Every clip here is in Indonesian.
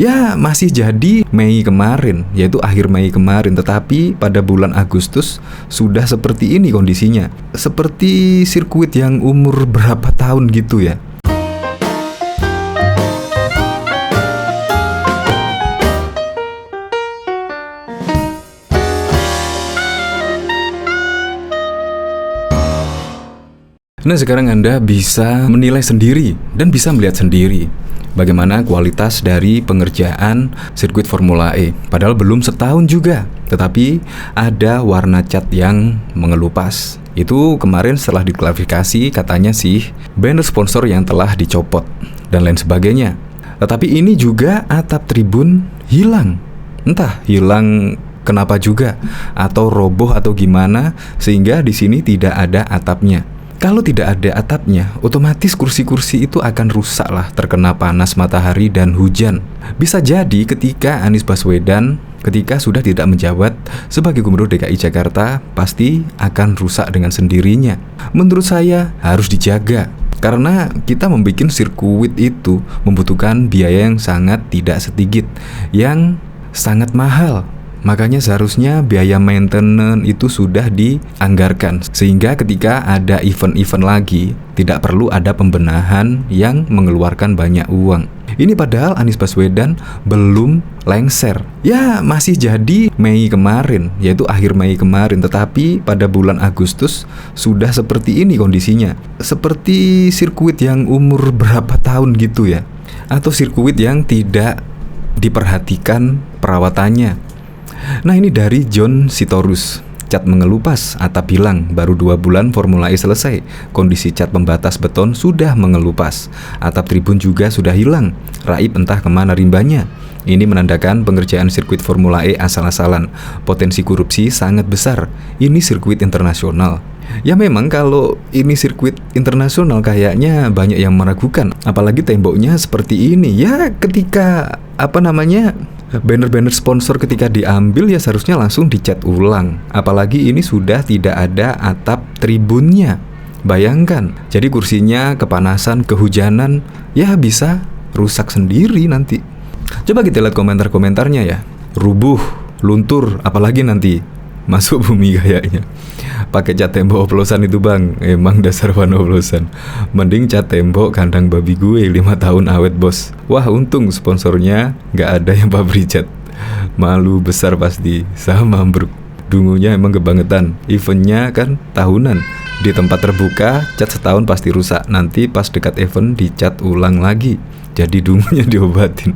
Ya masih jadi Mei kemarin, yaitu akhir Mei kemarin. Tetapi pada bulan Agustus sudah seperti ini kondisinya. Seperti sirkuit yang umur berapa tahun gitu ya. Nah sekarang Anda bisa menilai sendiri dan bisa melihat sendiri bagaimana kualitas dari pengerjaan sirkuit Formula E. Padahal belum setahun juga, tetapi ada warna cat yang mengelupas. Itu kemarin setelah diklarifikasi katanya sih banner sponsor yang telah dicopot dan lain sebagainya. Tetapi ini juga atap tribun hilang. Entah hilang kenapa juga, atau roboh atau gimana, sehingga di sini tidak ada atapnya. Kalau tidak ada atapnya, otomatis kursi-kursi itu akan rusak lah, terkena panas matahari dan hujan. Bisa jadi ketika Anies Baswedan ketika sudah tidak menjabat sebagai Gubernur DKI Jakarta, pasti akan rusak dengan sendirinya. Menurut saya harus dijaga, karena kita membuat sirkuit itu membutuhkan biaya yang sangat tidak sedikit, yang sangat mahal. Makanya seharusnya biaya maintenance itu sudah dianggarkan, sehingga ketika ada event-event lagi tidak perlu ada pembenahan yang mengeluarkan banyak uang. Ini padahal Anies Baswedan belum lengser. Ya masih jadi Mei kemarin, yaitu akhir Mei kemarin. Tetapi pada bulan Agustus sudah seperti ini kondisinya. Seperti sirkuit yang umur berapa tahun gitu ya, atau sirkuit yang tidak diperhatikan perawatannya. Nah ini dari John Sitorus. Cat mengelupas, atap hilang, baru 2 bulan Formula E selesai. Kondisi cat pembatas beton sudah mengelupas. Atap tribun juga sudah hilang. Raib entah kemana rimbanya. Ini menandakan pengerjaan sirkuit Formula E asal-asalan. Potensi korupsi sangat besar. Ini sirkuit internasional. Ya memang kalau ini sirkuit internasional kayaknya banyak yang meragukan. Apalagi temboknya seperti ini. Ya ketika banner-banner sponsor ketika diambil ya seharusnya langsung dicat ulang. Apalagi ini sudah tidak ada atap tribunnya. Bayangkan, jadi kursinya kepanasan, kehujanan, ya bisa rusak sendiri nanti. Coba kita lihat komentar-komentarnya ya. Rubuh, luntur, apalagi nanti masuk bumi kayaknya. Pakai cat tembok oplosan itu bang, emang dasar warna oplosan. Mending cat tembok kandang babi gue 5 tahun awet bos. Wah untung sponsornya gak ada yang pabrik cat. Malu besar pasti, sama bro. Dungunya emang kebangetan. Eventnya kan tahunan. Di tempat terbuka, cat setahun pasti rusak. Nanti pas dekat event dicat ulang lagi. Jadi dungunya diobatin.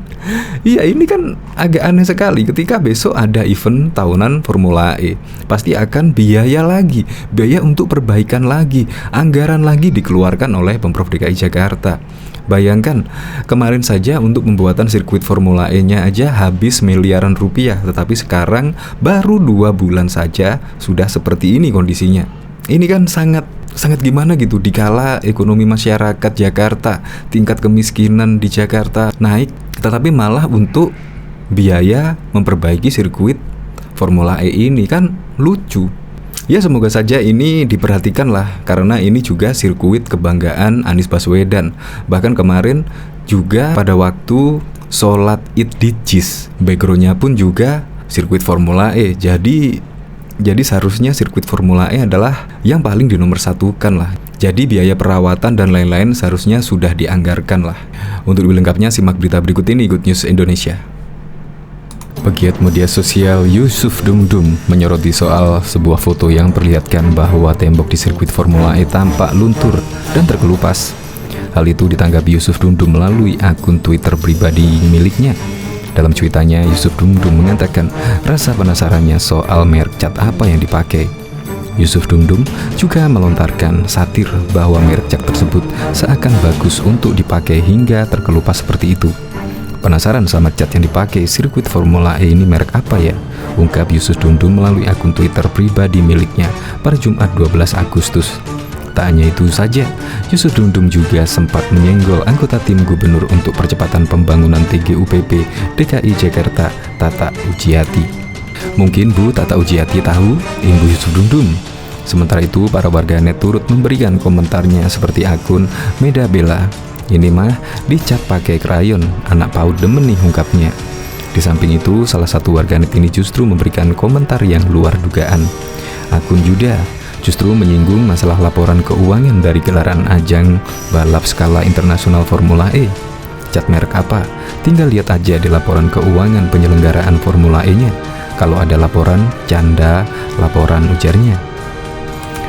Iya ini kan agak aneh sekali. Ketika besok ada event tahunan Formula E, pasti akan biaya lagi, biaya untuk perbaikan lagi, anggaran lagi dikeluarkan oleh Pemprov DKI Jakarta. Bayangkan, kemarin saja untuk pembuatan sirkuit Formula E-nya aja habis miliaran rupiah. Tetapi sekarang baru 2 bulan saja sudah seperti ini kondisinya. Ini kan sangat gimana gitu, dikala ekonomi masyarakat Jakarta, tingkat kemiskinan di Jakarta naik, tetapi malah untuk biaya memperbaiki sirkuit Formula E ini, kan lucu. Ya semoga saja ini diperhatikan lah, karena ini juga sirkuit kebanggaan Anies Baswedan. Bahkan kemarin juga pada waktu sholat Id di JIS, backgroundnya pun juga sirkuit Formula E. Jadi seharusnya sirkuit Formula E adalah yang paling dinomorsatukan lah. Jadi biaya perawatan dan lain-lain seharusnya sudah dianggarkan lah. Untuk lebih lengkapnya simak berita berikut ini, Good News Indonesia. Pegiat media sosial Yusuf Dumdum menyoroti soal sebuah foto yang perlihatkan bahwa tembok di sirkuit Formula E tampak luntur dan terkelupas. Hal itu ditanggapi Yusuf Dumdum melalui akun Twitter pribadi miliknya. Dalam cuitannya, Yusuf Dumdum mengatakan rasa penasarannya soal merek cat apa yang dipakai. Yusuf Dumdum juga melontarkan satir bahwa merek cat tersebut seakan bagus untuk dipakai hingga terkelupas seperti itu. Penasaran sama cat yang dipakai sirkuit Formula E ini merek apa ya? Ungkap Yusuf Dumdum melalui akun Twitter pribadi miliknya pada Jumat 12 Agustus. Tak hanya itu saja, Yusuf Dumdum juga sempat menyenggol anggota tim gubernur untuk percepatan pembangunan TGUPP DKI Jakarta, Tata Ujiati. Mungkin Bu Tata Ujiati tahu Ibu Yusuf Dumdum. Sementara itu, para warganet turut memberikan komentarnya seperti akun Medabella Ini mah dicat pakai krayon, anak PAUD demen nih ungkapnya. Di samping itu, salah satu warganet ini justru memberikan komentar yang luar dugaan. Akun Yuda justru menyinggung masalah laporan keuangan dari gelaran ajang balap skala internasional Formula E. Cat merek apa? Tinggal lihat aja di laporan keuangan penyelenggaraan Formula E-nya. Kalau ada laporan, canda laporan, ujarnya.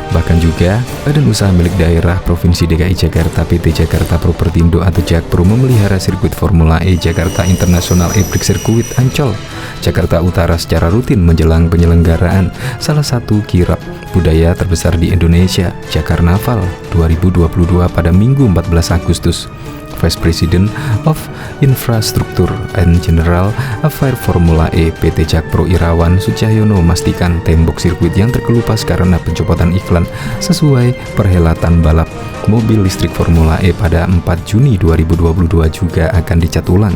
Bahkan juga, badan usaha milik daerah Provinsi DKI Jakarta PT Jakarta Propertindo atau Jakpro memelihara sirkuit Formula E Jakarta International E-Prix Circuit Ancol, Jakarta Utara secara rutin menjelang penyelenggaraan salah satu kirab budaya terbesar di Indonesia, Jakarnaval 2022 pada Minggu 14 Agustus. Vice President of Infrastructure and General Affairs Formula E PT Jakpro Irawan Sucahyono memastikan tembok sirkuit yang terkelupas karena pencopotan iklan sesuai perhelatan balap mobil listrik Formula E pada 4 Juni 2022 juga akan dicat ulang.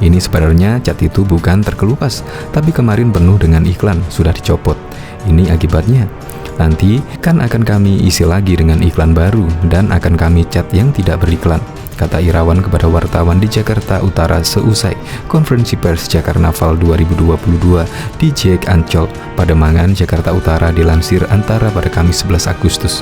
Ini sebenarnya cat itu bukan terkelupas, tapi kemarin penuh dengan iklan, sudah dicopot. Ini akibatnya. Nanti kan akan kami isi lagi dengan iklan baru dan akan kami cat yang tidak beriklan, kata Irawan kepada wartawan di Jakarta Utara seusai konferensi pers Jakarnaval 2022 di JEC Ancol, Pademangan, Jakarta Utara dilansir Antara pada Kamis 11 Agustus.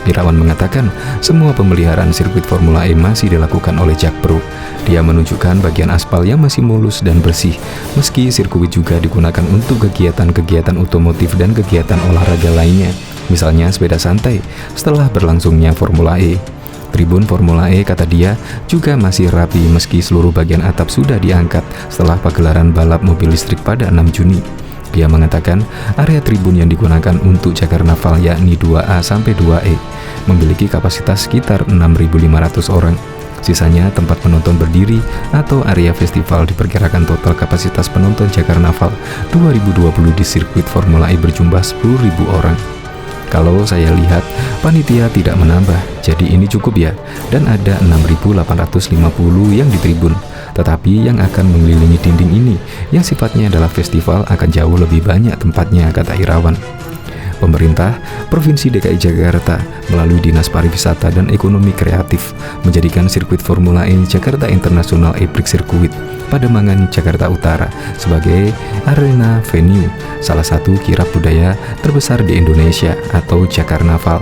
Irawan mengatakan semua pemeliharaan sirkuit Formula E masih dilakukan oleh Jakpro. Dia menunjukkan bagian aspal yang masih mulus dan bersih, meski sirkuit juga digunakan untuk kegiatan-kegiatan otomotif dan kegiatan olahraga lainnya, misalnya sepeda santai setelah berlangsungnya Formula E. Tribun Formula E, kata dia, juga masih rapi meski seluruh bagian atap sudah diangkat setelah pagelaran balap mobil listrik pada 6 Juni. Dia mengatakan area tribun yang digunakan untuk Jakarnaval yakni 2A sampai 2E memiliki kapasitas sekitar 6.500 orang. Sisanya tempat penonton berdiri atau area festival. Diperkirakan total kapasitas penonton Jakarnaval 2020 di sirkuit Formula E berjumlah 10.000 orang. Kalau saya lihat, panitia tidak menambah, jadi ini cukup ya, dan ada 6.850 yang di tribun. Tetapi yang akan mengelilingi dinding ini, yang sifatnya adalah festival, akan jauh lebih banyak tempatnya, kata Irawan. Pemerintah Provinsi DKI Jakarta melalui Dinas Pariwisata dan Ekonomi Kreatif menjadikan sirkuit Formula E Jakarta International E-Prix Circuit Pademangan, Jakarta Utara sebagai arena venue salah satu kirab budaya terbesar di Indonesia atau Jakarnaval.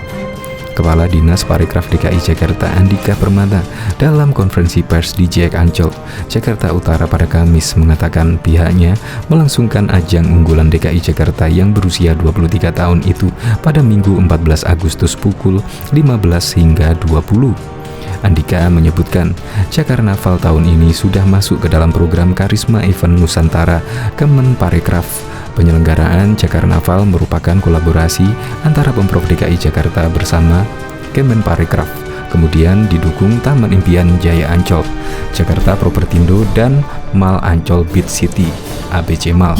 Kepala Dinas Parekraf DKI Jakarta Andika Permata dalam konferensi pers di JEC Ancol, Jakarta Utara pada Kamis mengatakan pihaknya melangsungkan ajang unggulan DKI Jakarta yang berusia 23 tahun itu pada Minggu 14 Agustus pukul 15 hingga 20. Andika menyebutkan, Jakarnaval tahun ini sudah masuk ke dalam program Karisma Event Nusantara Kemenparekraf. Penyelenggaraan Jakarnaval merupakan kolaborasi antara Pemprov DKI Jakarta bersama Kemenparekraf, kemudian didukung Taman Impian Jaya Ancol, Jakarta Propertindo, dan Mall Ancol Beach City (ABC Mall).